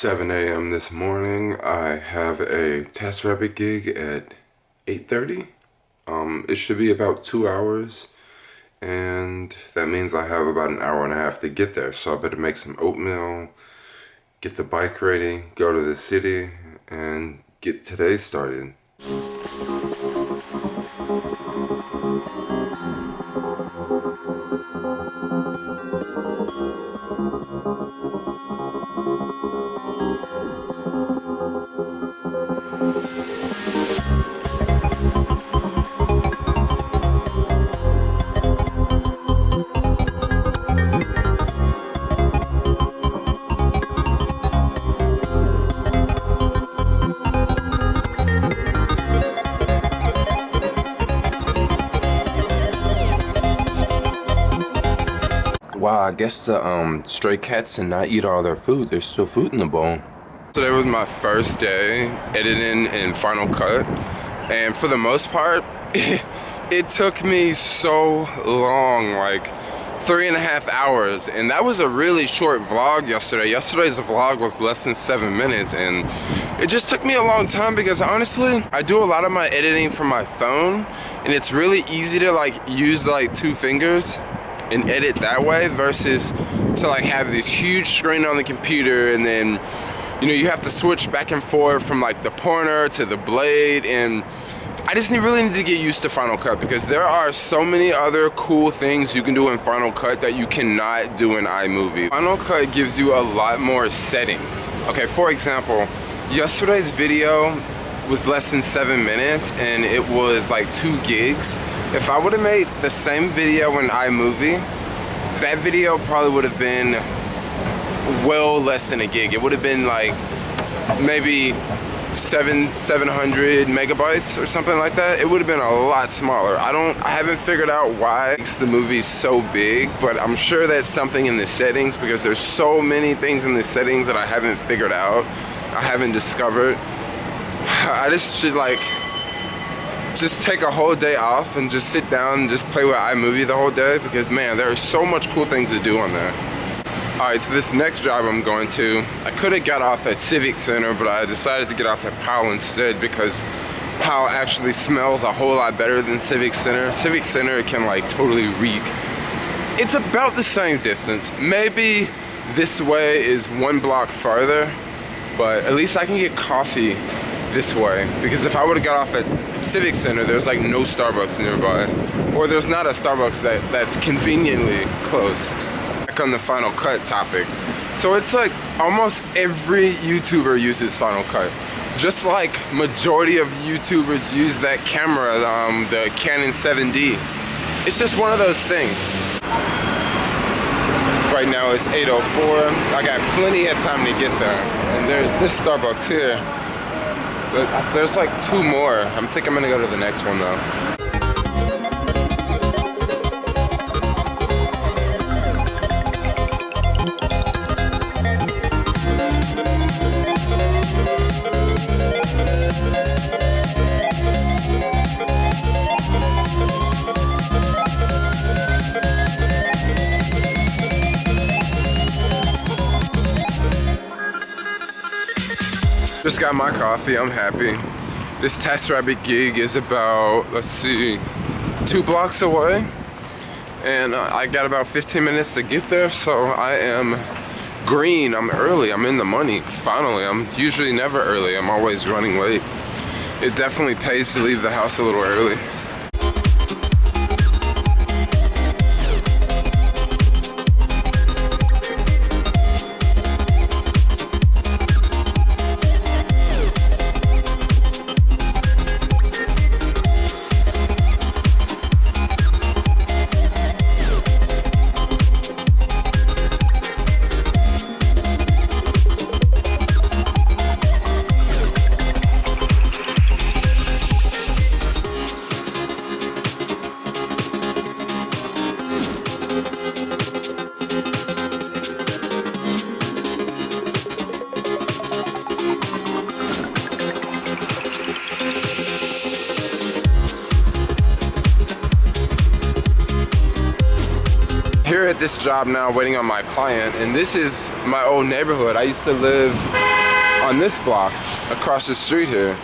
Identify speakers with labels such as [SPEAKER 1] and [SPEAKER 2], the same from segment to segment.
[SPEAKER 1] 7 a.m. this morning. I have a TaskRabbit gig at 8:30. It should be about 2 hours, and that means I have about an hour and a half to get there. So I better make some oatmeal, get the bike ready, go to the city, and get today started. Wow, I guess the stray cats did not eat all their food. There's still food in the bowl. Today was my first day editing in Final Cut, and for the most part, it took me so long, like 3.5 hours, and that was a really short vlog yesterday. Yesterday's vlog was less than 7 minutes, and it just took me a long time because honestly, I do a lot of my editing from my phone, and it's really easy to like use like 2 fingers and edit that way versus to like have this huge screen on the computer, and then you have to switch back and forth from like the pointer to the blade. And I just really need to get used to Final Cut because there are so many other cool things you can do in Final Cut that you cannot do in iMovie. Final Cut gives you a lot more settings. Okay, for example, yesterday's video was less than 7 minutes and it was like 2 gigs. If I would have made the same video in iMovie, that video probably would have been well less than a gig. It would have been like maybe 700 megabytes or something like that. It would have been a lot smaller. I haven't figured out why it makes the movie so big, but I'm sure that's something in the settings because there's so many things in the settings that I haven't figured out, I haven't discovered. I just should just take a whole day off and just sit down and just play with iMovie the whole day because man, there are so much cool things to do on there. Alright, so this next job I'm going to, I could have got off at Civic Center, but I decided to get off at Powell instead because Powell actually smells a whole lot better than Civic Center. Civic Center can like totally reek. It's about the same distance. Maybe this way is 1 block farther, but at least I can get coffee this way, because if I would have got off at Civic Center, there's like no Starbucks nearby, or there's not a Starbucks that's conveniently close. Back on the Final Cut topic, so it's like almost every YouTuber uses Final Cut, just like majority of YouTubers use that camera, the Canon 7D. It's just one of those things. Right now it's 8:04. I got plenty of time to get there, and there's this Starbucks here. But there's like 2 more. I think I'm gonna go to the next one though. Just got my coffee, I'm happy. This TaskRabbit gig is about, let's see, 2 blocks away. And I got about 15 minutes to get there, so I am green, I'm early, I'm in the money, finally. I'm usually never early, I'm always running late. It definitely pays to leave the house a little early. Here at this job now, waiting on my client, and this is my old neighborhood. I used to live on this block across the street here.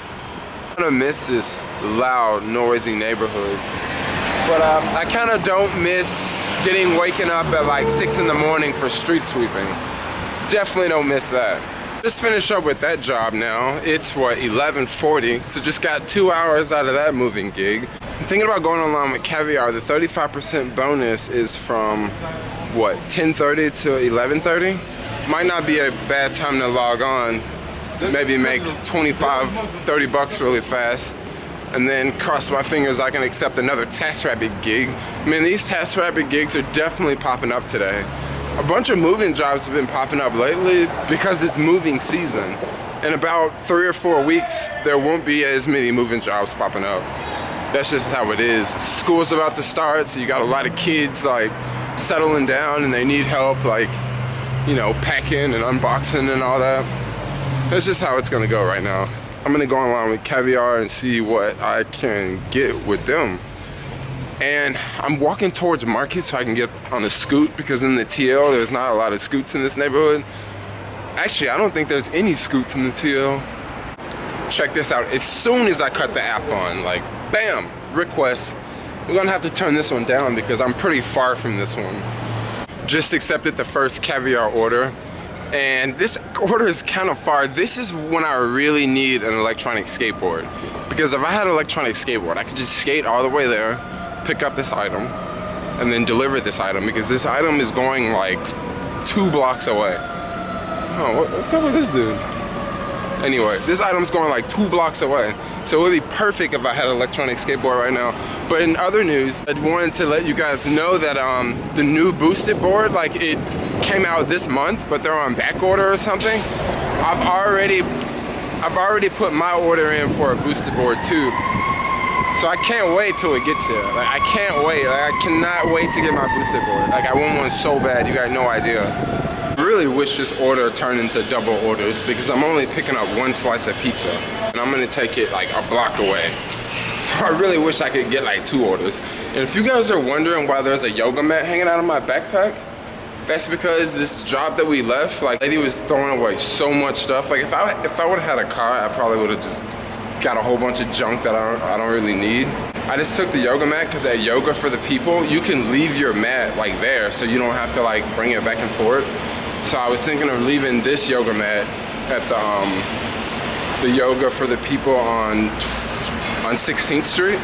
[SPEAKER 1] I'm gonna miss this loud, noisy neighborhood. But I kind of don't miss waking up at like 6 in the morning for street sweeping. Definitely don't miss that. Just finished up with that job now. It's what, 11:40, so just got 2 hours out of that moving gig. I'm thinking about going online with Caviar. The 35% bonus is from what, 10:30 to 11:30? Might not be a bad time to log on. Maybe make 25, 30 bucks really fast. And then cross my fingers I can accept another TaskRabbit gig. Man, these TaskRabbit gigs are definitely popping up today. A bunch of moving jobs have been popping up lately because it's moving season. In about 3 or 4 weeks, there won't be as many moving jobs popping up. That's just how it is. School's about to start, so you got a lot of kids like settling down and they need help, like, you know, packing and unboxing and all that. That's just how it's gonna go right now. I'm gonna go online with Caviar and see what I can get with them. And I'm walking towards Market so I can get on a scoot, because in the TL there's not a lot of scoots in this neighborhood. Actually, I don't think there's any scoots in the TL. Check this out. As soon as I cut the app on, like, bam, request. We're gonna have to turn this one down because I'm pretty far from this one. Just accepted the first Caviar order. And this order is kind of far. This is when I really need an electronic skateboard. Because if I had an electronic skateboard, I could just skate all the way there, pick up this item, and then deliver this item, because this item is going like 2 blocks away. Oh, what's up with this dude? Anyway, this item's going like 2 blocks away. So it would be perfect if I had an electronic skateboard right now. But in other news, I wanted to let you guys know that the new boosted board, like, it came out this month, but they're on back order or something. I've already put my order in for a boosted board too. So I can't wait till it gets here. Like, I can't wait. Like, I cannot wait to get my boosted board. Like, I want one so bad, you got no idea. I really wish this order turned into double orders, because I'm only picking up 1 slice of pizza and I'm gonna take it like a block away. So I really wish I could get like 2 orders. And if you guys are wondering why there's a yoga mat hanging out of my backpack, that's because this job that we left, like, lady was throwing away so much stuff. Like, if I would have had a car, I probably would have just got a whole bunch of junk that I don't really need. I just took the yoga mat because at Yoga for the People, you can leave your mat like there, so you don't have to like bring it back and forth. So I was thinking of leaving this yoga mat at the Yoga for the People on 16th Street.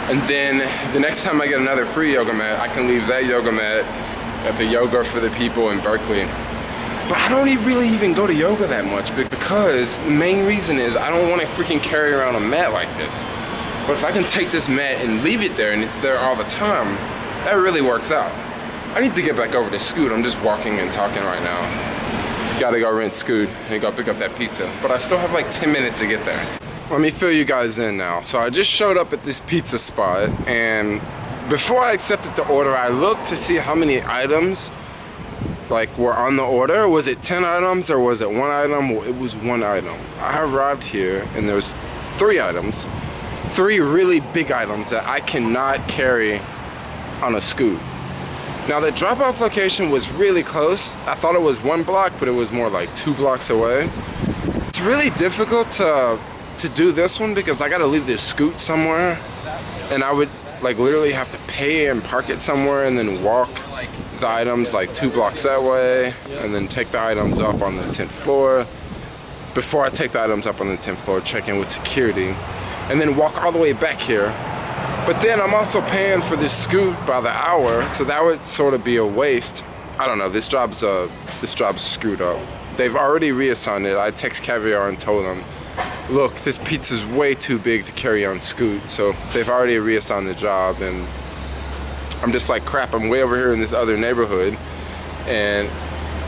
[SPEAKER 1] And then the next time I get another free yoga mat, I can leave that yoga mat at the Yoga for the People in Berkeley. But I don't really even go to yoga that much, because the main reason is I don't want to freaking carry around a mat like this. But if I can take this mat and leave it there and it's there all the time, that really works out. I need to get back over to Scoot. I'm just walking and talking right now. Gotta go rent Scoot and go pick up that pizza. But I still have like 10 minutes to get there. Let me fill you guys in now. So I just showed up at this pizza spot, and before I accepted the order, I looked to see how many items like were on the order. Was it 10 items or was it 1 item? Well, it was 1 item. I arrived here and there's 3 items. 3 really big items that I cannot carry on a scoot. Now the drop-off location was really close. I thought it was 1 block, but it was more like 2 blocks away. It's really difficult to do this one because I gotta leave this scoot somewhere, and I would like literally have to pay and park it somewhere and then walk the items like 2 blocks that way, and then take the items up on the 10th floor. Before I take the items up on the 10th floor, check in with security, and then walk all the way back here. But then I'm also paying for this scoot by the hour, so that would sort of be a waste. I don't know, this job's screwed up. They've already reassigned it. I text Caviar and told them, look, this pizza's way too big to carry on scoot. So they've already reassigned the job, and I'm just like, crap, I'm way over here in this other neighborhood and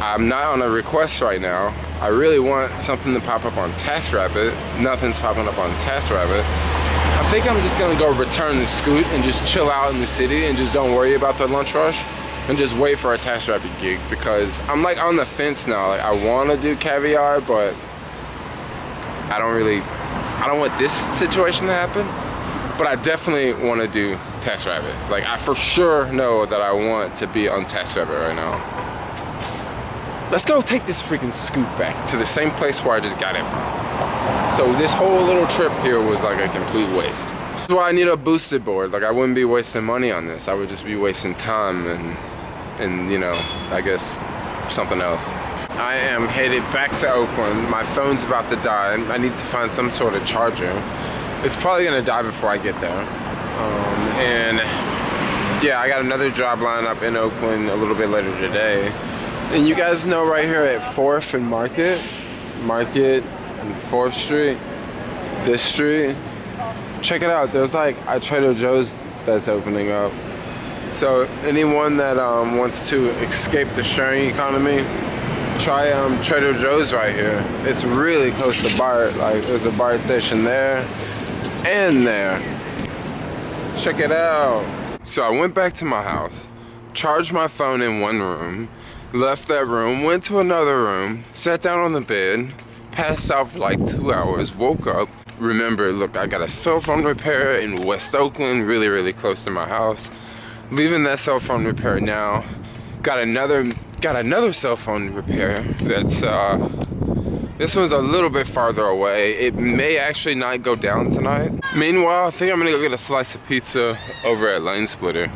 [SPEAKER 1] I'm not on a request right now. I really want something to pop up on TaskRabbit. Nothing's popping up on TaskRabbit. I think I'm just gonna go return the scoot and just chill out in the city and just don't worry about the lunch rush and just wait for a TaskRabbit gig, because I'm like on the fence now. Like, I wanna do Caviar, but I don't want this situation to happen, but I definitely want to do TaskRabbit. Like, I for sure know that I want to be on TaskRabbit right now. let's go take this freaking scoop back to the same place where I just got it from. So this whole little trip here was like a complete waste. That's why I need a boosted board. Like I wouldn't be wasting money on this. I would just be wasting time and you know, I guess something else. I am headed back to Oakland. My phone's about to die. I need to find some sort of charger. It's probably gonna die before I get there. And yeah, I got another job lined up in Oakland a little bit later today. And you guys know right here at 4th and Market and 4th Street, this street, check it out. There's like a Trader Joe's that's opening up. So anyone that wants to escape the sharing economy, try Trader Joe's right here. It's really close to BART. Like there's a BART station there and there. Check it out. So I went back to my house, charged my phone in one room, left that room, went to another room, sat down on the bed, passed out for like 2 hours, woke up. Remember, look, I got a cell phone repair in West Oakland, really, really close to my house. Leaving that cell phone repair now. Got another cell phone repair that's this one's a little bit farther away. It may actually not go down tonight. Meanwhile, I think I'm gonna go get a slice of pizza over at Lane Splitter.